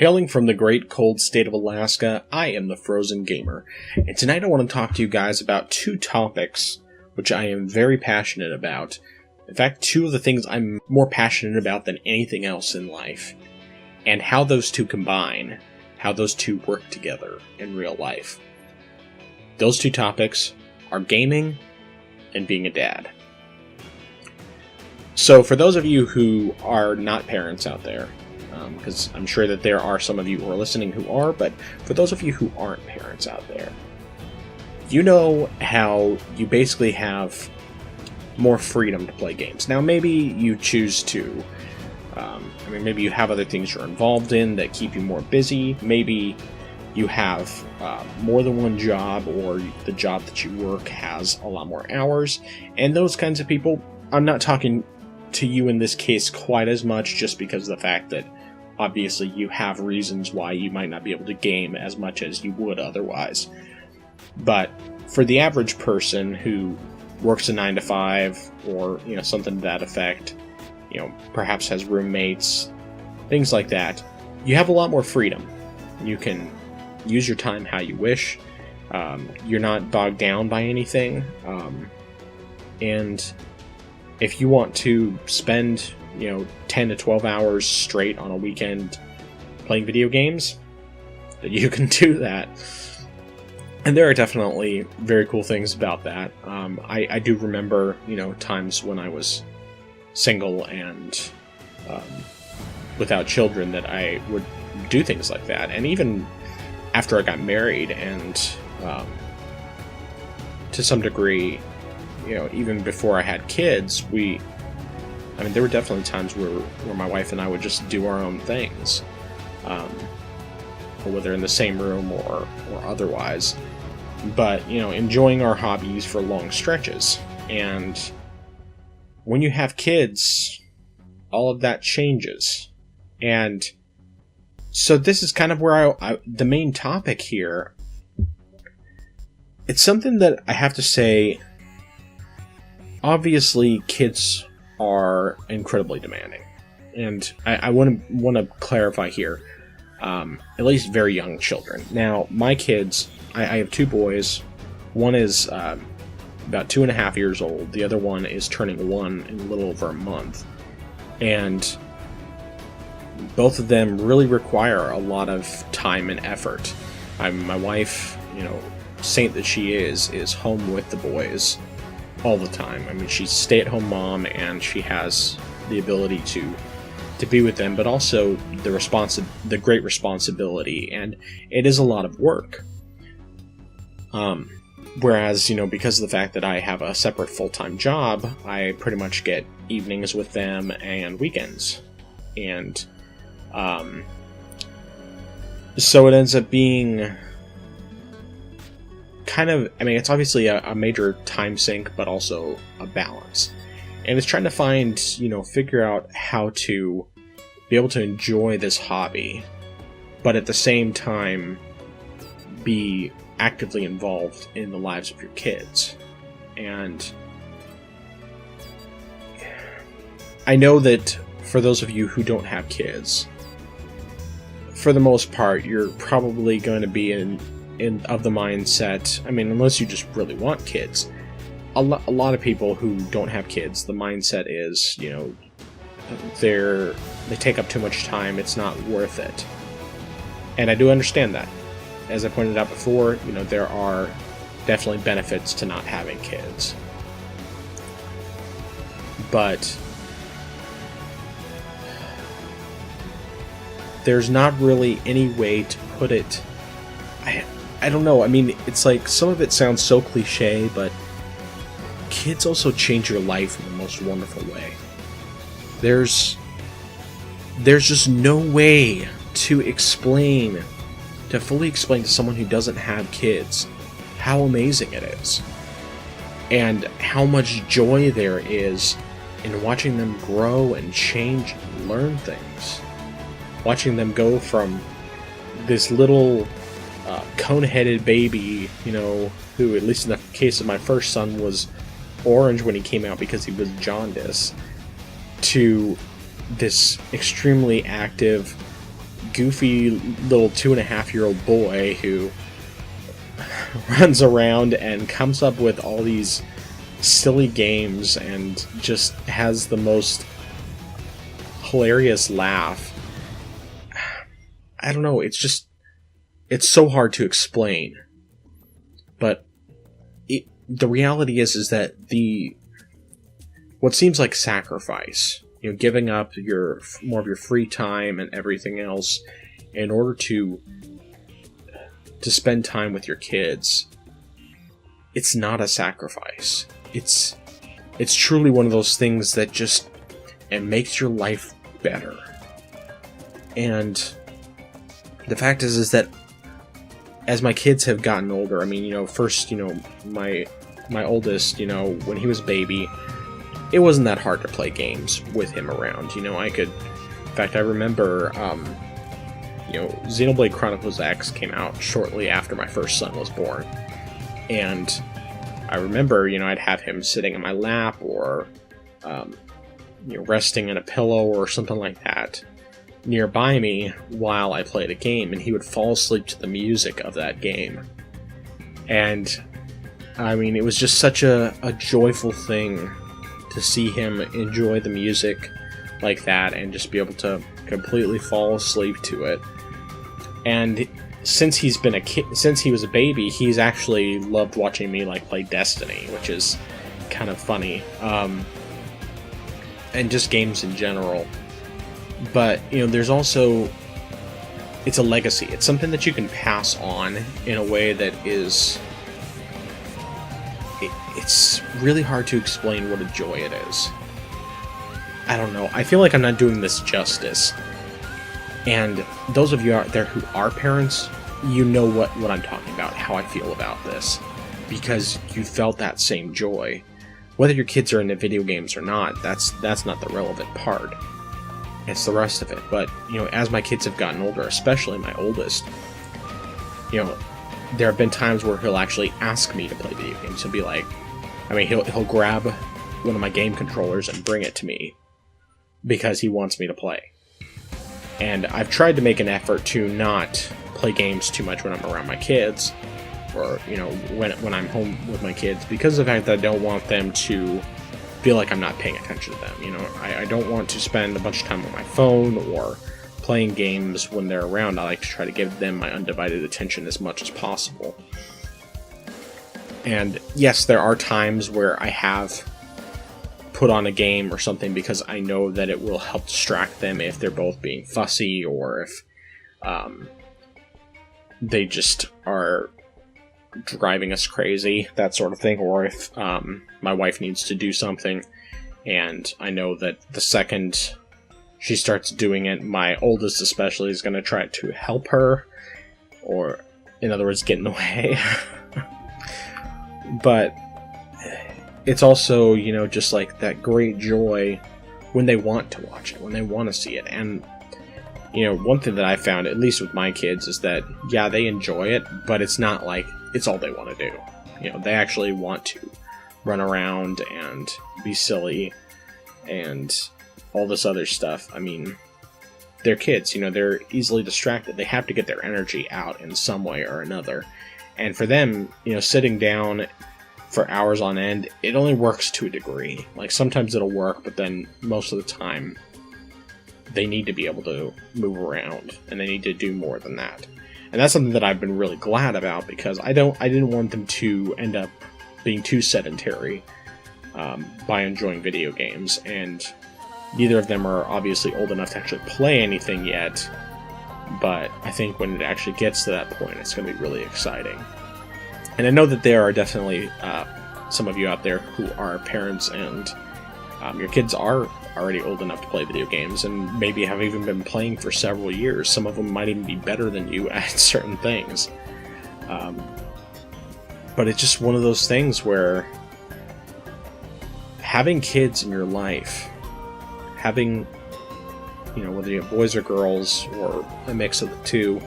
Hailing from the great cold state of Alaska, I am the Frozen Gamer, and tonight I want to talk to you guys about two topics which I am very passionate about. In fact, two of the things I'm more passionate about than anything else in life, and how those two combine, how those two work together in real life. Those two topics are gaming and being a dad. So for those of you who are not parents out there, because I'm sure that there are some of you who are listening who are, but for those of you who aren't parents out there, you know how you basically have more freedom to play games. Now, maybe you choose to, maybe you have other things you're involved in that keep you more busy. Maybe you have more than one job, or the job that you work has a lot more hours. And those kinds of people, I'm not talking to you in this case quite as much, just because of the fact that obviously you have reasons why you might not be able to game as much as you would otherwise. But for the average person who works a 9 to 5 or something to that effect, perhaps has roommates, things like that, you have a lot more freedom. You can use your time how you wish. You're not bogged down by anything. And if you want to spend 10 to 12 hours straight on a weekend playing video games, you can do that. And there are definitely very cool things about that. I do remember, times when I was single and without children that I would do things like that. And even after I got married and to some degree, even before I had kids, there were definitely times where my wife and I would just do our own things, whether in the same room or otherwise. But, enjoying our hobbies for long stretches. And when you have kids, all of that changes. And so this is kind of where the main topic here. It's something that I have to say, obviously kids are incredibly demanding. And I want to clarify here, at least very young children. Now, my kids, I have two boys. One is about 2.5 years old. The other one is turning 1 in a little over a month. And both of them really require a lot of time and effort. My wife, saint that she is home with the boys all the time. She's a stay-at-home mom, and she has the ability to be with them, but also the great responsibility, and it is a lot of work. Whereas, because of the fact that I have a separate full-time job, I pretty much get evenings with them and weekends. And, so it ends up being kind of, it's obviously a major time sink, but also a balance. And it's trying to find, figure out how to be able to enjoy this hobby, but at the same time be actively involved in the lives of your kids. And I know that for those of you who don't have kids, for the most part, you're probably going to be in of the mindset, unless you just really want kids. A lot of people who don't have kids, the mindset is, they take up too much time, it's not worth it. And I do understand that. As I pointed out before, there are definitely benefits to not having kids. But there's not really any way to put it. I don't know. It's like some of it sounds so cliche, but kids also change your life in the most wonderful way. There's just no way to fully explain to someone who doesn't have kids how amazing it is. And how much joy there is in watching them grow and change and learn things. Watching them go from this little cone-headed baby, who, at least in the case of my first son, was orange when he came out because he was jaundiced, to this extremely active, goofy little 2.5-year-old boy who runs around and comes up with all these silly games and just has the most hilarious laugh. I don't know, it's so hard to explain. But the reality is that what seems like sacrifice, giving up more of your free time and everything else in order to spend time with your kids, it's not a sacrifice. It's truly one of those things that it makes your life better. And the fact is that as my kids have gotten older, I mean, first, my oldest, when he was a baby, it wasn't that hard to play games with him around. In fact, I remember, Xenoblade Chronicles X came out shortly after my first son was born. And I remember, I'd have him sitting in my lap or, resting in a pillow or something like that nearby me while I played a game, and he would fall asleep to the music of that game. And, I mean, it was just such a joyful thing to see him enjoy the music like that and just be able to completely fall asleep to it. And since he was a baby, he's actually loved watching me play Destiny, which is kind of funny. And just games in general. But, there's also, it's a legacy. It's something that you can pass on in a way that is, it's really hard to explain what a joy it is. I don't know. I feel like I'm not doing this justice. And those of you out there who are parents, you know what I'm talking about, how I feel about this. Because you felt that same joy. Whether your kids are into video games or not, that's not the relevant part. It's the rest of it. But, as my kids have gotten older, especially my oldest, there have been times where he'll actually ask me to play video games. He'll be like, he'll grab one of my game controllers and bring it to me because he wants me to play. And I've tried to make an effort to not play games too much when I'm around my kids, or, when I'm home with my kids, because of the fact that I don't want them to feel like I'm not paying attention to them. I don't want to spend a bunch of time on my phone or playing games when they're around. I like to try to give them my undivided attention as much as possible. And yes, there are times where I have put on a game or something because I know that it will help distract them if they're both being fussy, or if they just are driving us crazy, that sort of thing, or if my wife needs to do something and I know that the second she starts doing it, my oldest especially is going to try to help her, or in other words, get in the way. But it's also, just like that great joy when they want to watch it, when they want to see it. And one thing that I found, at least with my kids, is that, yeah, they enjoy it, but it's not like it's all they want to do. They actually want to run around and be silly and all this other stuff. I mean, they're kids, they're easily distracted. They have to get their energy out in some way or another. And for them, sitting down for hours on end, it only works to a degree. Sometimes it'll work, but then most of the time, they need to be able to move around, and they need to do more than that. And that's something that I've been really glad about, because I didn't want them to end up being too sedentary by enjoying video games, and neither of them are obviously old enough to actually play anything yet, but I think when it actually gets to that point, it's going to be really exciting. And I know that there are definitely some of you out there who are parents, and your kids are already old enough to play video games, and maybe have even been playing for several years. Some of them might even be better than you at certain things. But it's just one of those things where having kids in your life, having, whether you have boys or girls, or a mix of the two,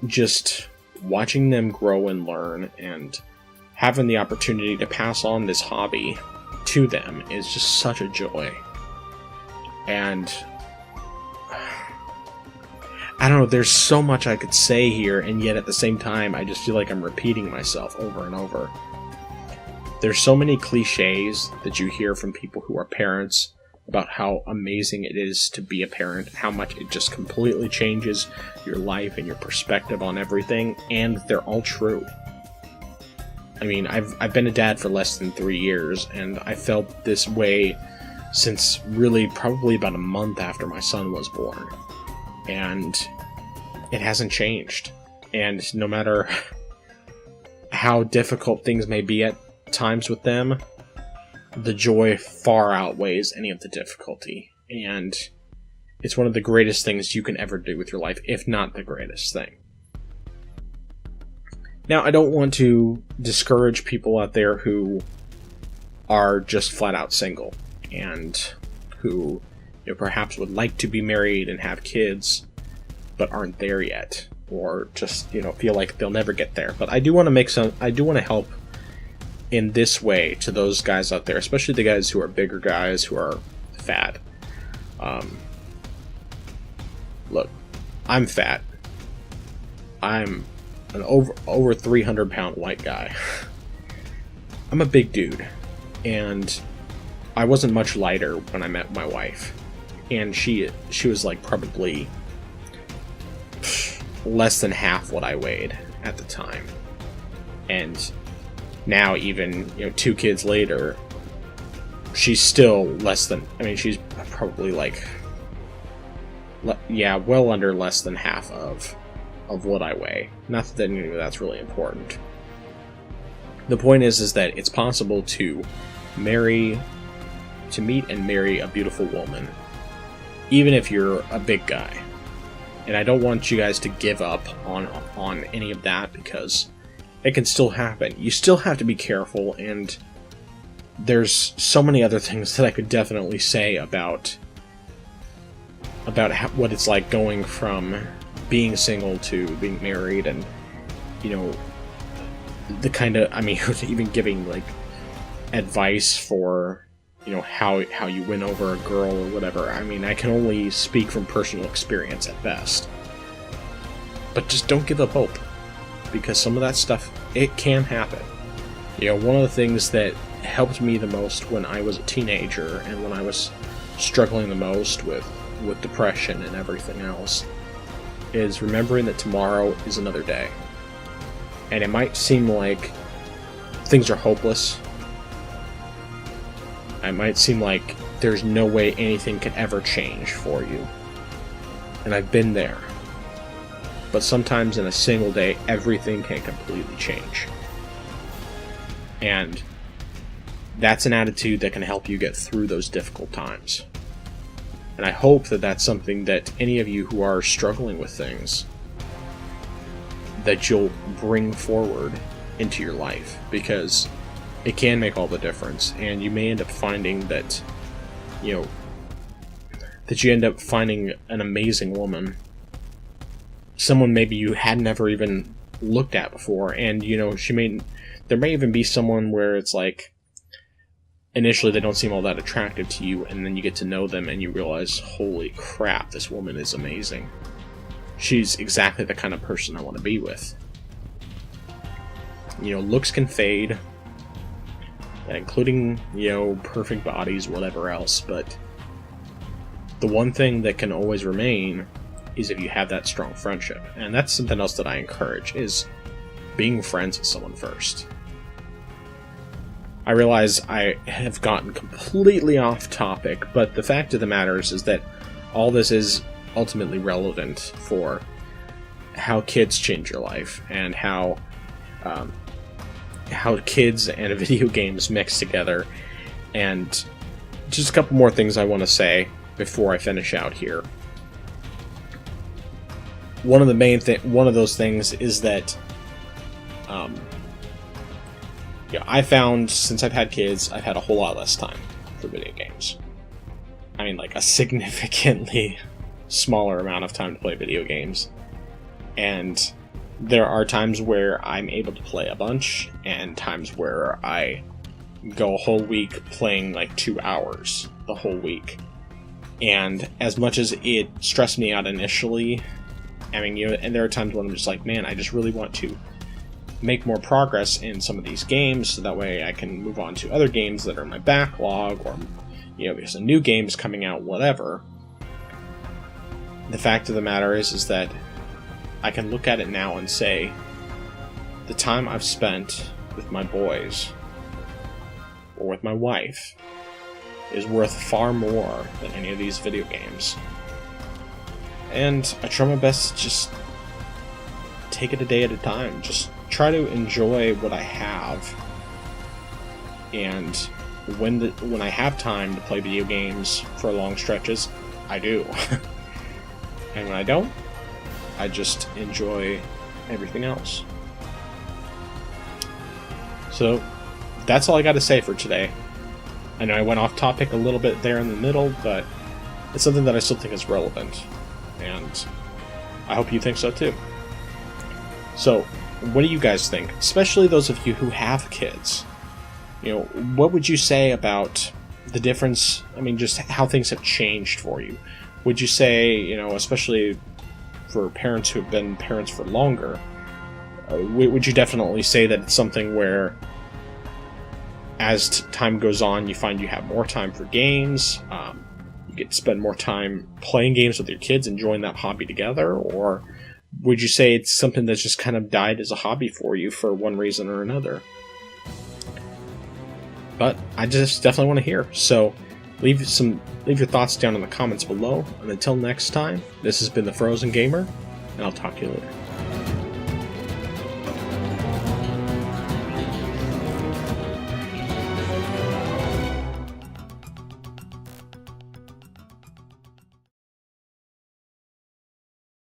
just watching them grow and learn, and having the opportunity to pass on this hobby to them is just such a joy. And I don't know, there's so much I could say here, and yet at the same time, I just feel like I'm repeating myself over and over. There's so many cliches that you hear from people who are parents about how amazing it is to be a parent, how much it just completely changes your life and your perspective on everything, and they're all true. I mean, I've been a dad for less than 3 years, and I felt this way since really probably about a month after my son was born. And it hasn't changed. And no matter how difficult things may be at times with them, the joy far outweighs any of the difficulty. And it's one of the greatest things you can ever do with your life, if not the greatest thing. Now, I don't want to discourage people out there who are just flat out single and who perhaps would like to be married and have kids, but aren't there yet, or just feel like they'll never get there. But I do want to help in this way to those guys out there, especially the guys who are bigger guys who are fat. Look, I'm fat. I'm an over 300 pound white guy. I'm a big dude, and I wasn't much lighter when I met my wife, and she was like probably less than half what I weighed at the time. And now, even 2 kids later, she's still less than, she's probably well under less than half of what I weigh. Not that any of that's really important. The point is that it's possible to meet and marry a beautiful woman, even if you're a big guy. And I don't want you guys to give up on any of that, because it can still happen. You still have to be careful, and there's so many other things that I could definitely say about what it's like going from being single to being married, and the kind of, even giving advice for how you win over a girl or whatever. I can only speak from personal experience at best. But just don't give up hope, because some of that stuff, it can happen. One of the things that helped me the most when I was a teenager and when I was struggling the most with depression and everything else is remembering that tomorrow is another day. And it might seem like things are hopeless. It might seem like there's no way anything can ever change for you. And I've been there. But sometimes in a single day, everything can completely change. And that's an attitude that can help you get through those difficult times. And I hope that that's something that any of you who are struggling with things, that you'll bring forward into your life, because it can make all the difference. And you may end up finding that, that you end up finding an amazing woman, someone maybe you had never even looked at before, and there may even be someone where it's like, initially they don't seem all that attractive to you, and then you get to know them and you realize, holy crap, this woman is amazing. She's exactly the kind of person I want to be with. Looks can fade, including, perfect bodies, whatever else, but the one thing that can always remain is if you have that strong friendship. And that's something else that I encourage, is being friends with someone first. I realize I have gotten completely off topic, but the fact of the matter is that all this is ultimately relevant for how kids change your life, and how kids and video games mix together. And just a couple more things I want to say before I finish out here. One of those things is that I found, since I've had kids, I've had a whole lot less time for video games. A significantly smaller amount of time to play video games. And there are times where I'm able to play a bunch, and times where I go a whole week playing 2 hours the whole week. And as much as it stressed me out initially, I mean, and there are times when I'm just like, man, I just really want to make more progress in some of these games, so that way I can move on to other games that are in my backlog, or because a new game is coming out, whatever. The fact of the matter is that I can look at it now and say, the time I've spent with my boys or with my wife is worth far more than any of these video games. And I try my best to just take it a day at a time. Just try to enjoy what I have. And when I have time to play video games for long stretches, I do. And when I don't, I just enjoy everything else. So that's all I got to say for today. I know I went off topic a little bit there in the middle, but it's something that I still think is relevant. And I hope you think so too. So, what do you guys think? Especially those of you who have kids. What would you say about the difference? I mean, just how things have changed for you. Would you say, especially for parents who have been parents for longer, would you definitely say that it's something where as time goes on, you find you have more time for games, you get to spend more time playing games with your kids, enjoying that hobby together? Or would you say it's something that's just kind of died as a hobby for you for one reason or another? But I just definitely want to hear. So leave your thoughts down in the comments below. And until next time, this has been The Frozen Gamer, and I'll talk to you later.